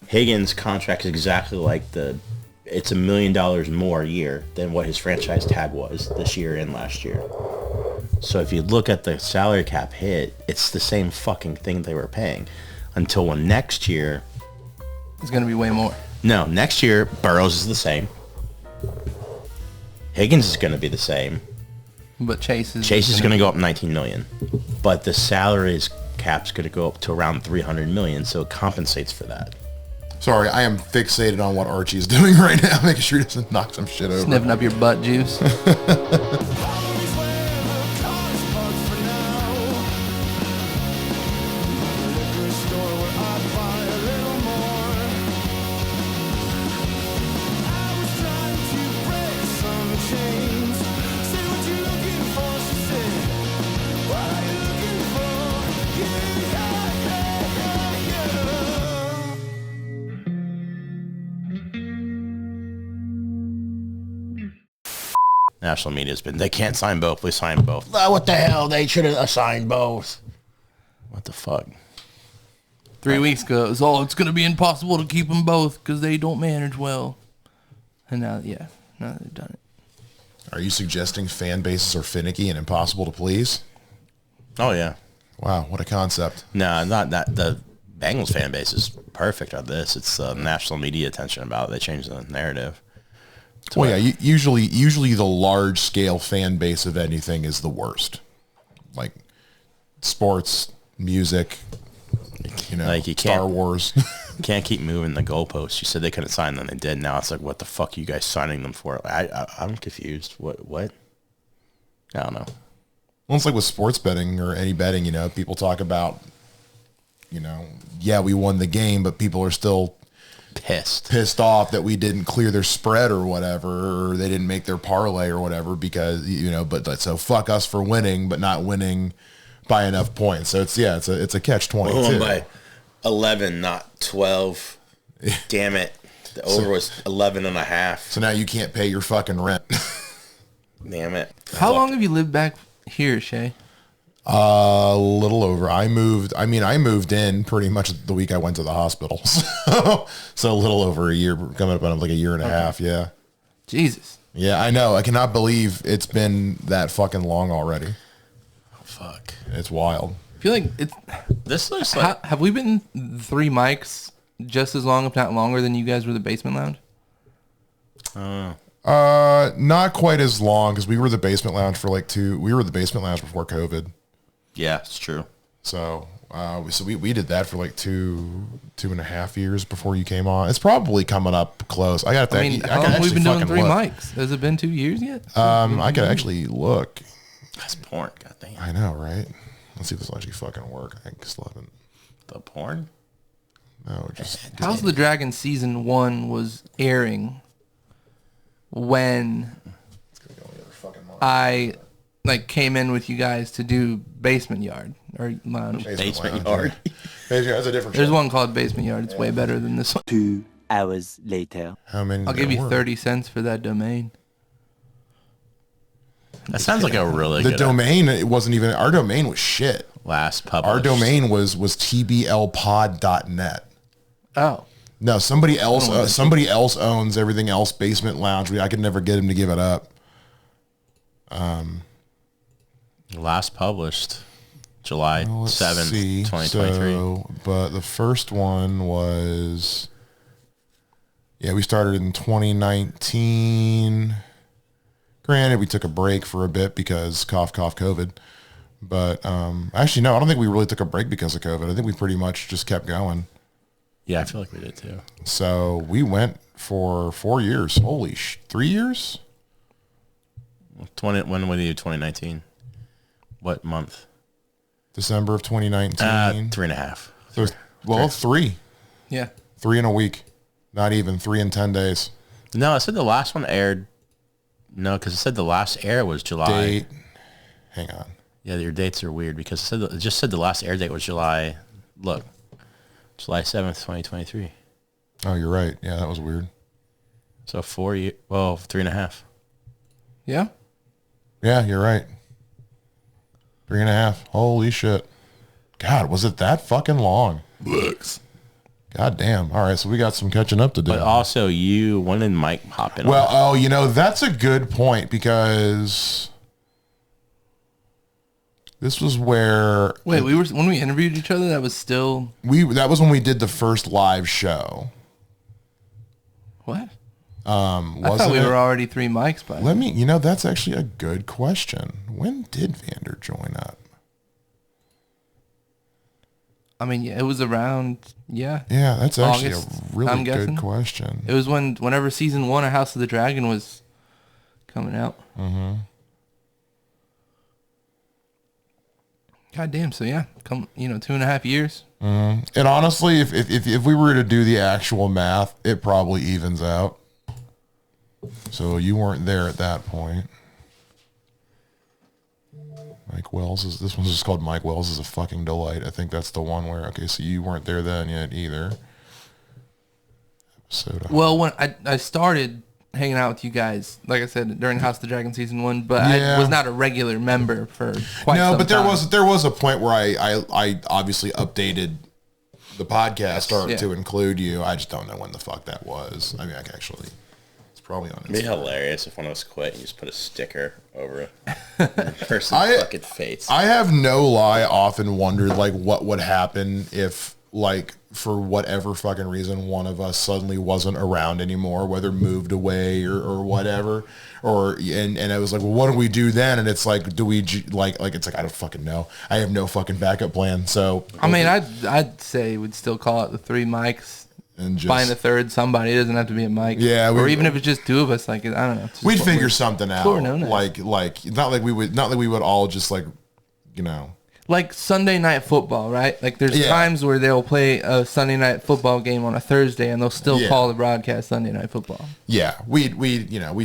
Higgins' contract is exactly like it's $1 million more a year than what his franchise tag was this year and last year. So if you look at the salary cap hit, it's the same fucking thing they were paying until next year. It's going to be way more. No, next year, Burrows is the same. Higgins is going to be the same. But Chase is going to go up $19 million. But the salaries cap's going to go up to around $300 million, so it compensates for that. Sorry, I am fixated on what Archie's doing right now, making sure he doesn't knock some shit over. Sniffing up your butt juice. National media's been, they can't sign both. Please sign both. Oh, what the hell? They should have assigned both. What the fuck? 3 weeks ago, it was, it's going to be impossible to keep them both because they don't manage well. And now they've done it. Are you suggesting fan bases are finicky and impossible to please? Oh, yeah. Wow, what a concept. No, not that. The Bengals fan base is perfect on this. It's national media attention about it. They changed the narrative. Well, yeah, usually the large-scale fan base of anything is the worst. Like sports, music, like Star Wars. You can't keep moving the goalposts. You said they couldn't sign them. They did. Now it's like, what the fuck are you guys signing them for? I'm confused. What? I don't know. Well, it's like with sports betting or any betting, people talk about, yeah, we won the game, but people are still pissed off that we didn't clear their spread or whatever, or they didn't make their parlay or whatever because, so fuck us for winning, but not winning by enough points. So it's a catch-22. We won by 11, not 12. Damn it. The over was 11 and a half. So now you can't pay your fucking rent. Damn it. How long have you lived back here, Shea? A little over. I moved in pretty much the week I went to the hospital. So a little over a year, coming up on like a year and a half. Yeah. Jesus. Yeah, I know. I cannot believe it's been that fucking long already. Oh, fuck. It's wild. I feel like this looks like... Have we been 3 mics just as long, if not longer, than you guys were the Basement Lounge? Not quite as long because we were the Basement Lounge for we were the Basement Lounge before COVID. Yeah, it's true. So, we did that for like 2.5 years before you came on. It's probably coming up close. How long have we been doing 3 mics? Has it been 2 years yet? I could actually look. That's porn, goddamn. I know, right? Let's see if this will actually fucking work. I still haven't. The porn? No, just. House of the Dragon season 1 was airing when I came in with you guys to do Basement Yard or Lounge. Basement Yard. That's a different There's show. one called Basement Yard. It's way better than this one. 2 hours later. How many? I'll give you 30 cents for that domain. That sounds like a really the good... domain, it wasn't even... Our domain was shit. Last published. Our domain was tblpod.net. Oh. No, somebody else owns everything else Basement Lounge. I could never get him to give it up. Last published July 7th, 2023. But the first one was... Yeah, we started in 2019. Granted, we took a break for a bit because cough, COVID. But actually, no, I don't think we really took a break because of COVID. I think we pretty much just kept going. Yeah, I feel like we did too. So we went for 4 years. Holy 3 years? When did we do 2019? What month? December of 2019. 3.5. So, 3. Yeah. 3 in a week. Not even 3 in 10 days. No, I said the last one aired. No, because it said the last air was July. Date. Hang on. Yeah, your dates are weird because it just said the last air date was July. Look, July 7th, 2023. Oh, you're right. Yeah, that was weird. So 4 years. Well, 3.5. Yeah. Yeah, you're right. 3.5. Holy shit. God, was it that fucking long? Books. God damn. All right, so we got some catching up to do. But also, when did Mike hop in? Well, that's a good point because this was where... Wait, when we interviewed each other, that was still... That was when we did the first live show. What? I thought we were already 3 mics by now. That's actually a good question. When did Vander join up? I mean, yeah, it was around, Yeah, that's actually August, a really good question. It was whenever season 1 of House of the Dragon was coming out. Mm-hmm. God damn, so yeah, 2.5 years. Mm-hmm. And honestly, if we were to do the actual math, it probably evens out. So you weren't there at that point. Mike Wells this one's just called Mike Wells is a fucking delight. I think that's the one where, okay, so you weren't there then yet either. Well, when I started hanging out with you guys, like I said, during House of the Dragon season 1, but I was not a regular member for quite some time. No, but there was a point where I obviously updated the podcast to include you. I just don't know when the fuck that was. I mean, it's probably on Instagram. It'd be hilarious if one of us quit and you just put a sticker over the person's fucking face. I have no lie often wondered like what would happen if like for whatever fucking reason one of us suddenly wasn't around anymore, whether moved away or whatever, and I was like, well, what do we do then? And it's like, do we like it's like I don't fucking know. I have no fucking backup plan. So I mean, I'd say we'd still call it the 3 mics. And just find a third somebody. It doesn't have to be a mic. Yeah, or even if it's just 2 of us, like I don't know. We'd figure something out. Like not like we would all just like, like Sunday night football, right? Like there's times where they'll play a Sunday night football game on a Thursday, and they'll still call the broadcast Sunday night football. Yeah, we'd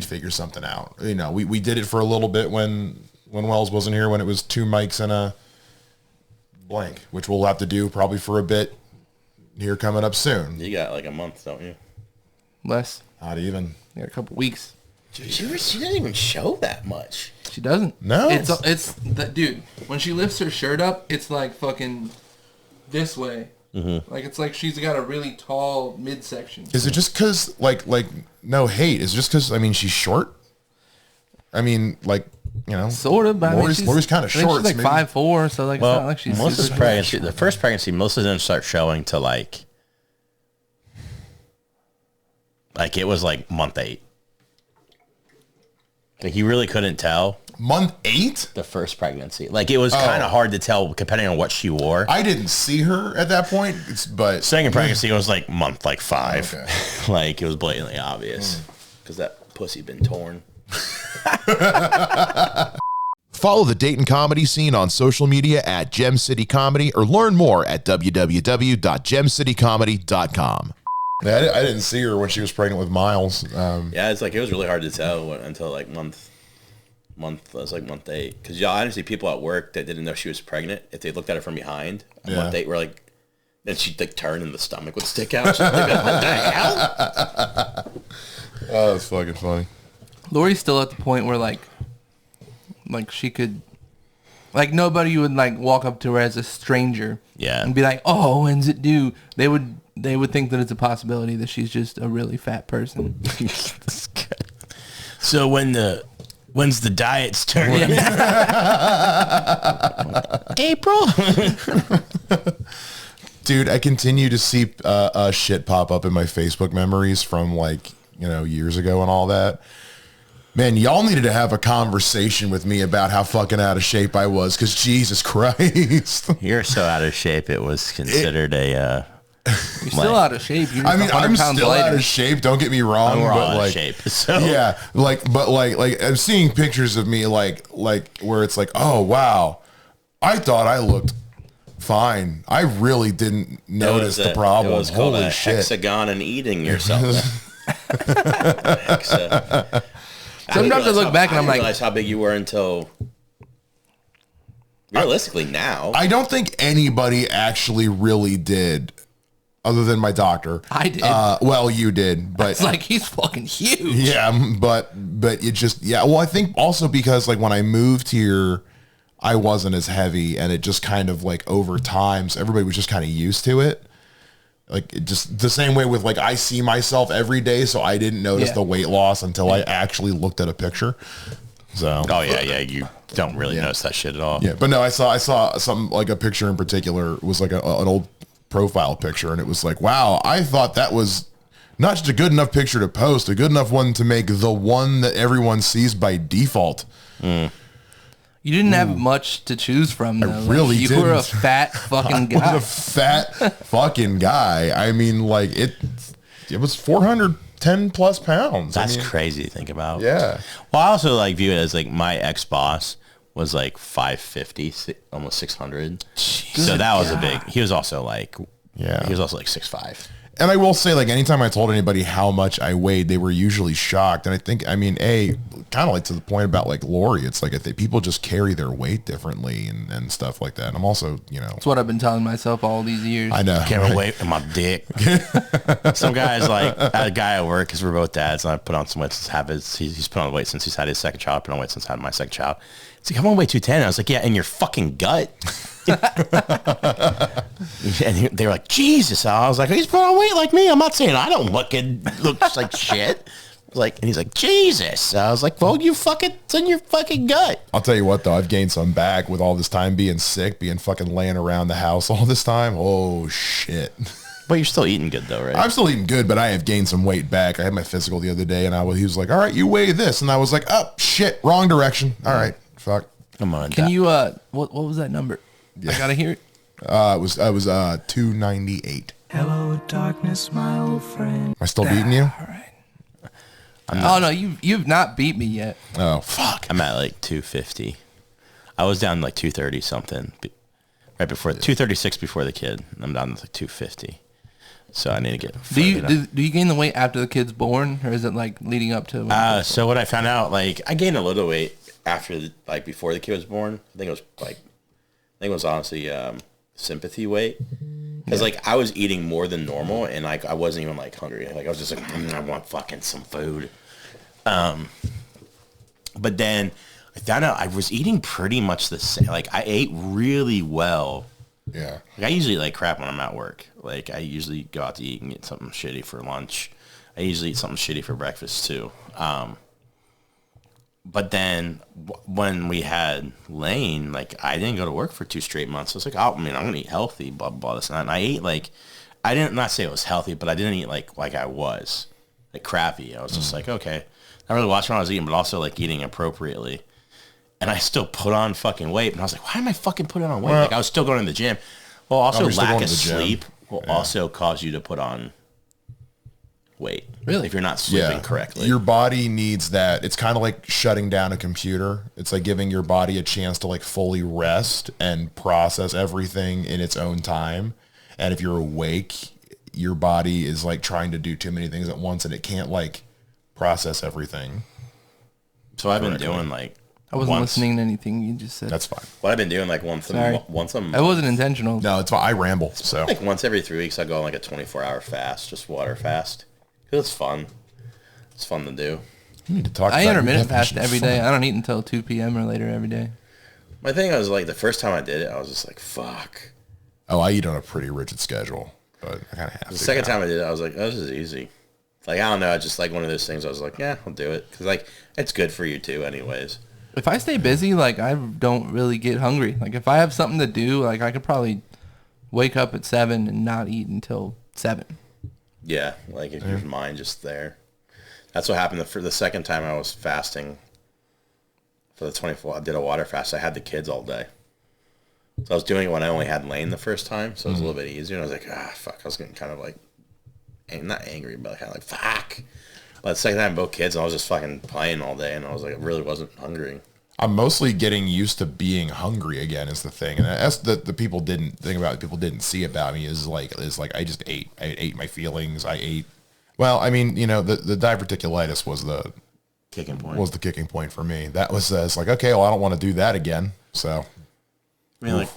figure something out. We did it for a little bit when Wells wasn't here, when it was 2 mics and a blank, which we'll have to do probably for a bit. Here coming up soon. You got like a month, don't you? Less. Not even. You got a couple weeks. Dude, she doesn't even show that much. She doesn't. No. It's dude. When she lifts her shirt up, it's like fucking this way. Mm-hmm. Like it's like she's got a really tall midsection. Is it just because like no hate? Is it just because she's short? I mean, like. Sort of, but Lori's kind of short. She's like 5'4", so like it's not like she's Melissa's pregnancy. The first pregnancy, Melissa didn't start showing till like it was like month 8. Like you really couldn't tell. Month 8? The first pregnancy, like it was kind of hard to tell depending on what she wore. I didn't see her at that point, but second pregnancy was like month 5. Okay. Like it was blatantly obvious because that pussy been torn. Follow the Dayton comedy scene on social media at Gem City Comedy or learn more at www.gemcitycomedy.com. I didn't see her when she was pregnant with Miles. It's like it was really hard to tell until like month. It was like month 8 because honestly, people at work that didn't know she was pregnant, if they looked at her from behind, month 8 were like, then she'd like turn and the stomach would stick out. She'd be like, what the hell? Oh, that's fucking funny. Lori's still at the point where like she could, like nobody would like walk up to her as a stranger, and be like, "Oh, when's it due?" They would think that it's a possibility that she's just a really fat person. That's good. So when's the diet's turn? April. Dude, I continue to see shit pop up in my Facebook memories from like years ago and all that. Man, y'all needed to have a conversation with me about how fucking out of shape I was, because Jesus Christ. You're so out of shape, it was considered You're still out of shape. You're I'm still lighter. Out of shape, don't get me wrong. We're all out of shape. So. Yeah, like I'm seeing pictures of me like where it's like, oh, wow, I thought I looked fine. I really didn't notice the problem. It was called Holy a shit. hexagon and eating yourself. Sometimes I look back and I'm like, I realize how big you were until realistically now. I don't think anybody actually really did, other than my doctor. I did. Well, you did, but it's like he's fucking huge. Yeah, but it just Well, I think also because like when I moved here, I wasn't as heavy, and it just kind of like over time, so everybody was just kind of used to it. Like just the same way with like I see myself every day, so I didn't notice the weight loss until I actually looked at a picture. So you don't really notice that shit at all. Yeah, but no, I saw some like a picture in particular was like an old profile picture, and it was like, wow, I thought that was not just a good enough picture to post, a good enough one to make the one that everyone sees by default. You didn't have much to choose from, though. I really didn't. You were a fat fucking guy. I was a fat fucking guy. I mean, like, it was 410 plus pounds. That's crazy to think about. Yeah. Well, I also, like, view it as, like, my ex-boss was, like, 550, almost 600. So that was a big... He was also, like... Yeah. He was also, like, 6'5". And I will say, like, anytime I told anybody how much I weighed, they were usually shocked. And I think, I mean, kind of like to the point about like Lori, it's like people just carry their weight differently and stuff like that. And I'm also, That's what I've been telling myself all these years. I know. Carry weight in my dick. Some guys like, I had a guy at work, because we're both dads, and I put on some weight since he's put on weight since he's had his second child. I put on weight since I had my second child. It's like, I'm on weight 210. I was like, yeah, in your fucking gut. And they were like, Jesus. I was like, he's put on weight like me. I'm not saying I don't look like shit. Like, and he's like, Jesus. I was like, well, it's in your fucking gut. I'll tell you what, though, I've gained some back with all this time being sick, being fucking laying around the house all this time. Oh, shit. But you're still eating good, though, right? I'm still eating good, but I have gained some weight back. I had my physical the other day, and he was like, all right, you weigh this. And I was like, oh, shit, wrong direction. All right, fuck. Come on. Can you, what was that number? Yeah. I gotta hear it. I was 298. Hello, darkness, my old friend. Am I still beating you? All right. Oh, no, you've not beat me yet. Oh, fuck. I'm at like 250. I was down like 230 something right before 236 before the kid. I'm down to like 250. So I need to get. Do you gain the weight after the kid's born, or is it like leading up to? So what I found out, like I gained a little weight after before the kid was born. I think it was honestly sympathy weight. Because like I was eating more than normal, and like I wasn't even like hungry. Like I was just like, I want fucking some food. But then I found out I was eating pretty much the same. Like I ate really well. Yeah. Like I usually like crap when I'm at work. Like I usually go out to eat and get something shitty for lunch. I usually eat something shitty for breakfast too. But then when we had Lane, like I didn't go to work for 2 straight months. I was like, I'm going to eat healthy, blah, blah, blah, this and that. And I ate I didn't not say it was healthy, but I didn't eat like I was, like crappy. I was just like, okay. Not really watching what I was eating, but also like eating appropriately. And I still put on fucking weight. And I was like, why am I fucking putting on weight? Like I was still going to the gym. Well, also lack of sleep will also cause you to put on weight. Really? If you're not sleeping correctly. Your body needs that. It's kind of like shutting down a computer. It's like giving your body a chance to like fully rest and process everything in its own time. And if you're awake, your body is like trying to do too many things at once, and it can't like process everything. So I've been doing like I wasn't listening to anything you just said. That's fine. What I've been doing like once a month. It wasn't intentional. No, it's fine. I ramble. So like once every 3 weeks, I go on like a 24-hour fast, just water fast. It's fun. It's fun to do. You need to talk. I intermittent fast every day. I don't eat until 2 p.m. or later every day. My thing was like the first time I did it, I was just like, fuck. Oh, I eat on a pretty rigid schedule, but I kind of have to. The second time I did it, I was like, oh, this is easy. Like, I don't know. It's just like one of those things I was like, yeah, I'll do it. Because like, it's good for you too anyways. If I stay busy, like I don't really get hungry. Like if I have something to do, like I could probably wake up at 7 and not eat until 7. Yeah, like if your mind just there. That's what happened for the second time I was fasting. For the 24, I did a water fast. I had the kids all day. So I was doing it when I only had Lane the first time, so it was a little bit easier. And I was like, fuck. I was getting kind of like, not angry, but kind of like, fuck. But the second time, both kids, and I was just fucking playing all day, and I was like, I really wasn't hungry. I'm mostly getting used to being hungry again is the thing. And that's the people didn't think about, people didn't see about me is like I just ate. I ate my feelings. I ate. Well, I mean, you know, the diverticulitis was the kicking point for me. That was it's like, okay, well, I don't want to do that again. So, I mean,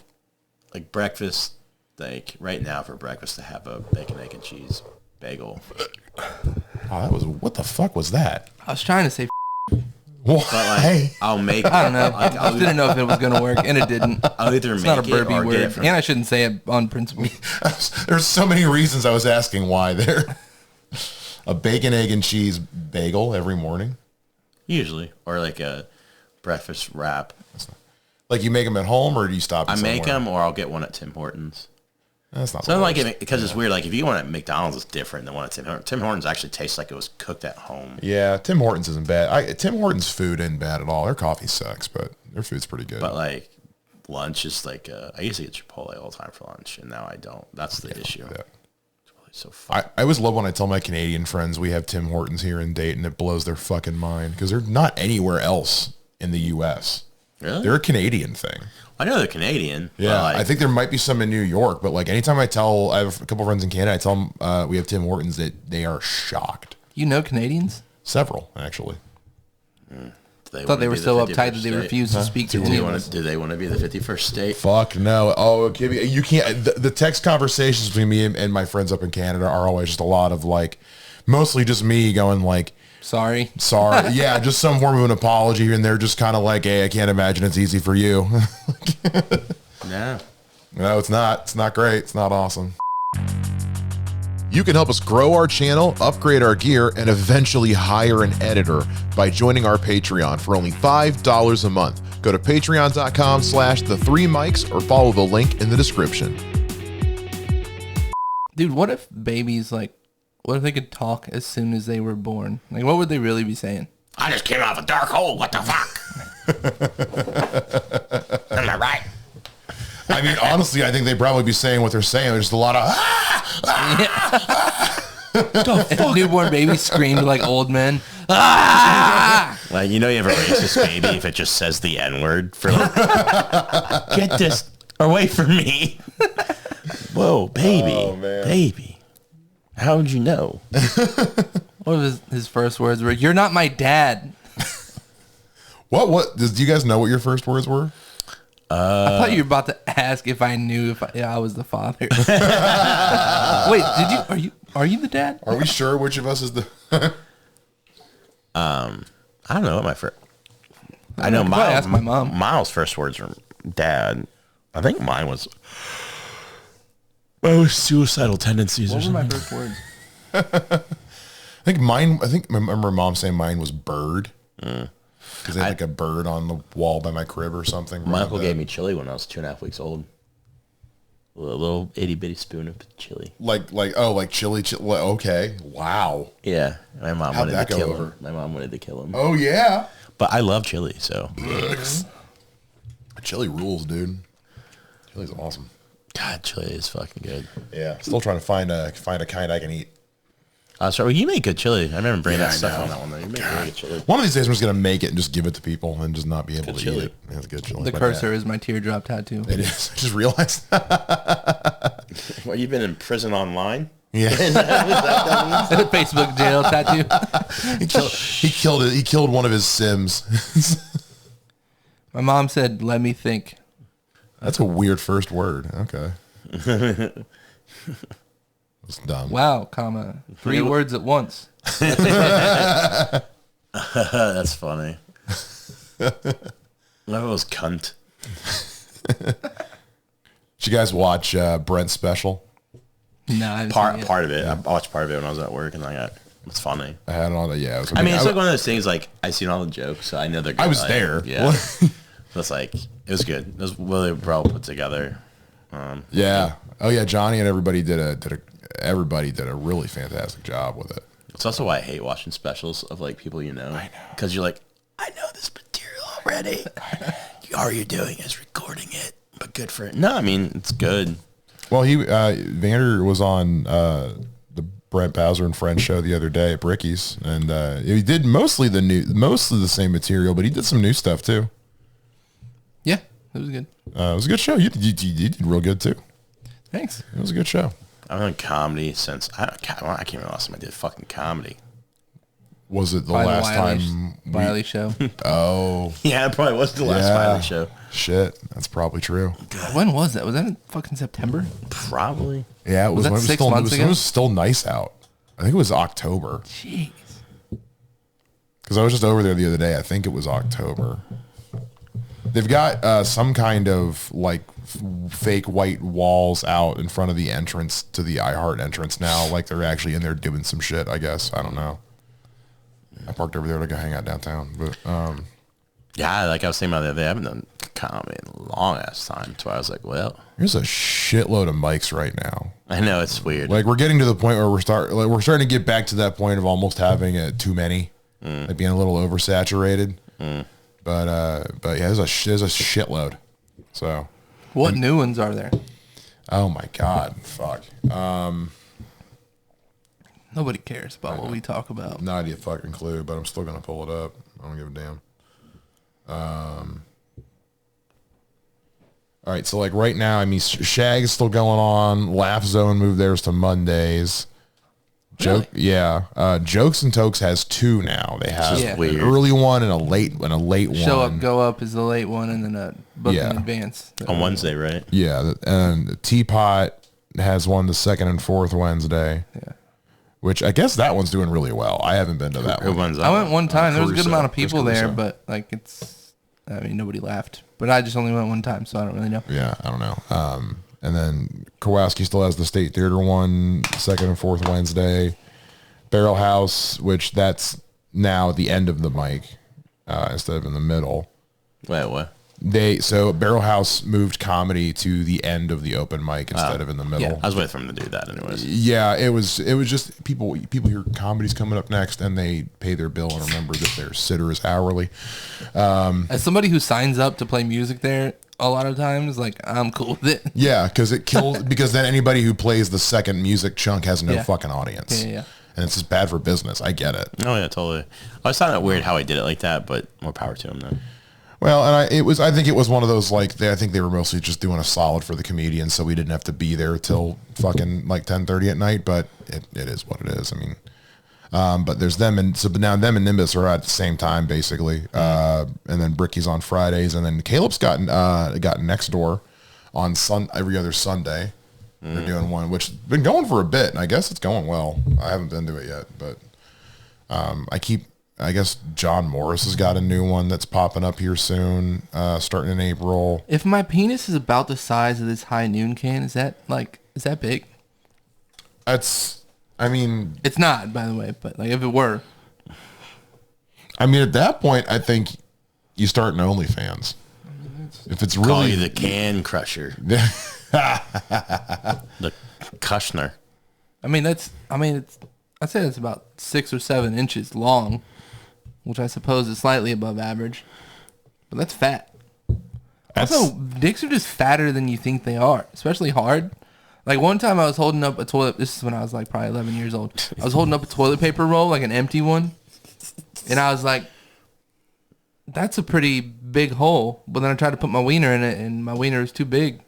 like breakfast, like right now for breakfast, to have a bacon, egg, and cheese bagel. Oh, that was, what the fuck was that? I was trying to say Why? But like, I'll make. I don't know. I just didn't know if it was gonna work, and it didn't. I'll either It's make not a it or burby get word, it from. and I shouldn't say it on principle. There's so many reasons I was asking why there. A bacon, egg, and cheese bagel every morning. Usually, or like a breakfast wrap. Like you make them at home, or do you stop? I make them, or I'll get one at Tim Hortons. That's not. So like it because it's weird. Like if you get one at McDonald's, it's different than one at Tim Hortons. Tim Hortons actually tastes like it was cooked at home. Yeah, Tim Hortons isn't bad. Tim Hortons food isn't bad at all. Their coffee sucks, but their food's pretty good. But like lunch is like I used to get Chipotle all the time for lunch, and now I don't. That's the issue. Yeah. So fun. I always love when I tell my Canadian friends we have Tim Hortons here in Dayton. It blows their fucking mind because they're not anywhere else in the U.S. Really? They're a Canadian thing. I know they're Canadian. Yeah, like, I think there might be some in New York, but like anytime I have a couple friends in Canada, I tell them we have Tim Hortons, that they are shocked. You know Canadians? Several, actually. I thought they were so uptight that they refused to speak to any of us. Do they want to be the 51st state? Fuck no. Oh, okay. You can't. The text conversations between me and my friends up in Canada are always just a lot of like, mostly just me going like, Sorry. yeah, just some form of an apology, and they're just kind of like, hey, I can't imagine it's easy for you. No. No, it's not. It's not great. It's not awesome. You can help us grow our channel, upgrade our gear, and eventually hire an editor by joining our Patreon for only $5 a month. Go to patreon.com/the3mics or follow the link in the description. Dude, what if babies, like, what if they could talk as soon as they were born? Like, what would they really be saying? I just came out of a dark hole. What the fuck? Am I right? I mean, honestly, I think they'd probably be saying what they're saying. There's just a lot of, Newborn babies screamed like old men. Ah! Like, you know you have a racist baby if it just says the N-word for like, get this away from me. Whoa, baby. Oh, man. Baby. How would you know? What was his first words were? You're not my dad. What? Do you guys know what your first words were? I thought you were about to ask if I knew if I was the father. Wait, are you the dad? Are we sure which of us is the... I don't know what my first... I know I asked my mom. Miles' first words were dad. I think mine was... suicidal tendencies What or were my something. first words? I think I remember mom saying mine was bird. Because they had like a bird on the wall by my crib or something. My uncle gave me chili when I was 2.5 weeks old. A little itty bitty spoon of chili. Like chili. Okay. Wow. Yeah. My mom How'd wanted that to go kill over? him. My mom wanted to kill him. Oh, yeah. But I love chili, so. Chili rules, dude. Chili's awesome. God, chili is fucking good. Yeah. Still trying to find a kind I can eat. Sorry, well, you make good chili. I remember bringing Yeah, that I stuff know. on that one, though. You make really good chili. One of these days, I'm just going to make it and just give it to people and just not be able to chili. eat it. Yeah, it's good chili. The But cursor is my teardrop tattoo. yeah, it is. I just realized. Well, you've been in prison online? Yeah. Facebook jail tattoo. He killed one of his Sims. My mom said, "Let me think." That's a weird first word. Okay. It's dumb. Wow, comma 3 words at once. That's funny. That was cunt. Did you guys watch Brent's special? No, I haven't seen it yet. Part of it. I watched part of it when I was at work, and it's funny. I had it on. Yeah, it was, I mean, it's like one of those things. Like I seen all the jokes, so I know they're good. I was there. Yeah, it's like it was good. It was really well put together. Yeah. Oh yeah. Johnny and everybody did a really fantastic job with it. It's also why I hate watching specials of like people you know. I know. Because you're like, I know this material already. All you're doing is recording it, but good for it. No, I mean it's good. Well, Vander was on the Brent Bowser and Friends show the other day at Bricky's, and he did mostly the same material, but he did some new stuff too. Yeah, it was good. It was a good show. You did real good too. Thanks. It was a good show. I've done comedy since I can't remember the last time I did fucking comedy. Was it the Probably last time? Wiley show. Oh, Yeah, it probably was the last Wiley show. Shit, that's probably true. When was that? Was that in fucking September? Probably. Yeah, it was. that When it was 6 still, months it ago? was still nice out. I think it was October. Jeez. Because I was just over there the other day. I think it was October. They've got some kind of like fake white walls out in front of the entrance to the iHeart entrance now. Like they're actually in there doing some shit, I guess. I don't know. I parked over there to go hang out downtown. But yeah, like I was saying about the other day, I haven't done comedy in a long ass time. So I was like, well, there's a shitload of mics right now. I know it's weird. Like we're getting to the point where we're starting to get back to that point of almost having too many, like being a little oversaturated. But yeah, there's a shitload. So what new ones are there? Oh my God, fuck. Nobody cares about what we talk about. Not idea fucking clue, but I'm still gonna pull it up. I don't give a damn. All right, so like right now, I mean, Shag's still going on. Laugh Zone moved theirs to Mondays. Joke, Really? yeah. Jokes and Tokes has 2 now. They have Yeah. an early one and a late one. Show Up, Go Up is the late one, and then a book in advance. On Wednesday, right? Yeah, and the Teapot has one the 2nd and 4th Wednesday. Yeah. Which I guess that one's doing really well. I haven't been to that one. I went one time. There was a good Caruso. amount of people Chris there, Caruso. but like I mean, nobody laughed. But I just only went one time, so I don't really know. Yeah, I don't know. And then Kowalski still has the State Theater one, 2nd and 4th Wednesday. Barrel House, which that's now at the end of the mic instead of in the middle. Wait, what? So Barrel House moved comedy to the end of the open mic instead of in the middle. Yeah. I was waiting for him to do that anyways. Yeah, it was just people hear comedy's coming up next and they pay their bill and remember that their sitter is hourly. As somebody who signs up to play music there, a lot of times, like I'm cool with it. Yeah, because then anybody who plays the second music chunk has no fucking audience. Yeah. And it's just bad for business. I get it. Oh yeah, totally. I was finding it weird how he did it like that, but more power to him though. Well, and I think it was one of those like I think they were mostly just doing a solid for the comedians, so we didn't have to be there till fucking like 10:30 at night. But it is what it is. I mean, but there's them but now them and Nimbus are at the same time basically, and then Bricky's on Fridays, and then Caleb's got Next Door on every other Sunday. They're doing one, which has been going for a bit, and I guess it's going well. I haven't been to it yet, but I guess John Morris has got a new one that's popping up here soon, starting in April. If my penis is about the size of this High Noon can, is that big? It's not, by the way, but like if it were. I mean, at that point, I think you start an OnlyFans. If it's Call really you the Can Crusher. The Kushner. I'd say it's about 6 or 7 inches long, which I suppose is slightly above average. But that's fat. Also, dicks are just fatter than you think they are, especially hard. Like one time I was holding up a toilet. This is when I was like probably 11 years old. I was holding up a toilet paper roll, like an empty one. And I was like, that's a pretty big hole. But then I tried to put my wiener in it, and my wiener was too big.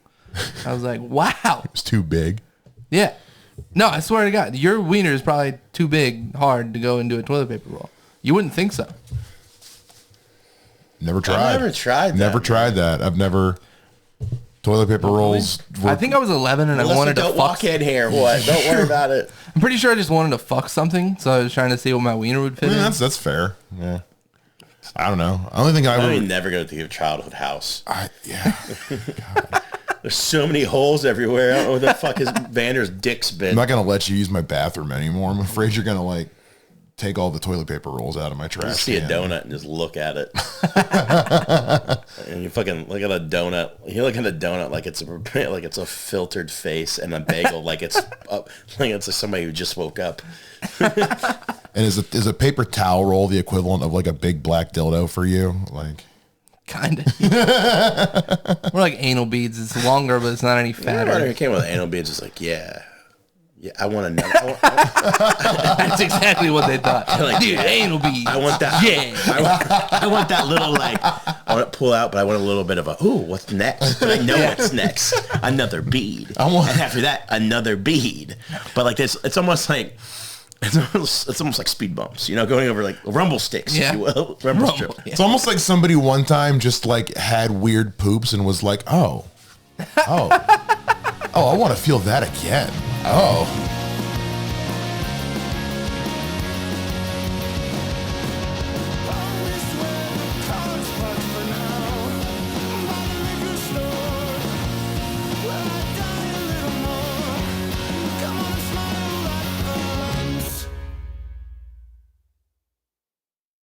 I was like, wow. it's too big. Yeah. No, I swear to God, your wiener is probably too big, hard to go into a toilet paper roll. You wouldn't think so. Never tried. I've never tried that. Never tried that. I've never toilet paper rolls. I think I was 11 and I wanted to don't fuck. walk in here. What? Don't worry about it. I'm pretty sure I just wanted to fuck something, so I was trying to see what my wiener would fit in. That's fair. Yeah. I don't know. I only think I would never go to your childhood house. Yeah. There's so many holes everywhere. I don't know where the fuck is Vander's dick's been. I'm not gonna let you use my bathroom anymore. I'm afraid you're gonna like take all the toilet paper rolls out of my trash. Just see can. a donut and just look at it. And you fucking look at a donut. You look at a donut like it's a filtered face, and a bagel like it's somebody who just woke up. And is a paper towel roll the equivalent of like a big black dildo for you? Like Kind of. More like anal beads. It's longer, but it's not any fatter. It came with anal beads. It's like, yeah, I want another. That's exactly what they thought. Like, dude, anal beads. I want that. Yeah. I want that little like. I want to pull out, but I want a little bit of a. Ooh, what's next? But I know what's next. Another bead. And after that, another bead. But like this, it's almost like. It's almost like speed bumps, going over like rumble sticks, if you will. Rumble strip. Yeah. It's almost like somebody one time just like had weird poops and was like, oh, I want to feel that again. Oh.